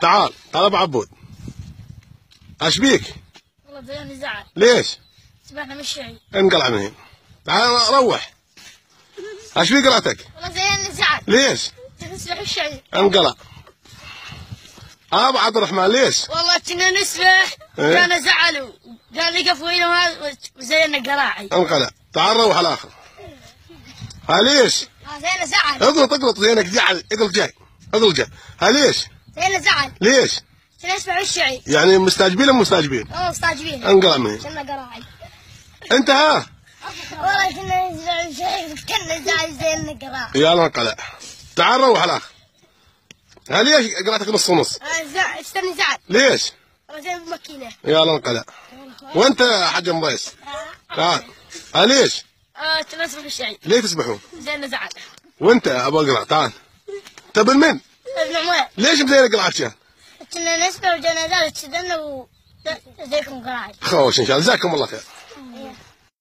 تعال ابو عبود. ايش بيك؟ والله زيني زعل. ليش؟ سبحنا من الشعي. انقلع من هنا. تعال روح. ايش بيك قلعتك؟ والله زيني زعل. ليش؟ تسبح الشعي. انقلع. ابو عبد الرحمن ليش؟ والله كنا نسبح كان زعل قال لي قفوينا وزينا قراعي. انقلع. تعال روح الاخر. ها ليش؟ زينا زعل. اغلط زينك زعل. اقل جاي. ها ليش؟ زينا زعل. ليش؟ كنا نسبح الشعي. يعني مستعجبين ام مستعجبين؟ والله مستعجبين. انقلع من هنا. كنا قراعي. انت ها؟ والله كنا نسبح الشعي كنا زعل زينا قراعي. يلا انقلع. تعال روح الاخر. ها ليش قلعتك نص ونص؟ استني زعل. ليش؟ زين بمكينه. يلا انقلع. وانت يا حاج مضيس؟ تعال. ها ليش؟ كنا نسبح الشعي. ليه تسبحون؟ زينا زعل. وانت يا ابو اقرع تعال. انت ابن من؟ ابن عمر. ليش مزين قلعتك؟ كنا نسبح وجانا زعل تشدنا وزيكم قراعي. خوش ان شاء الله جزاكم الله خير.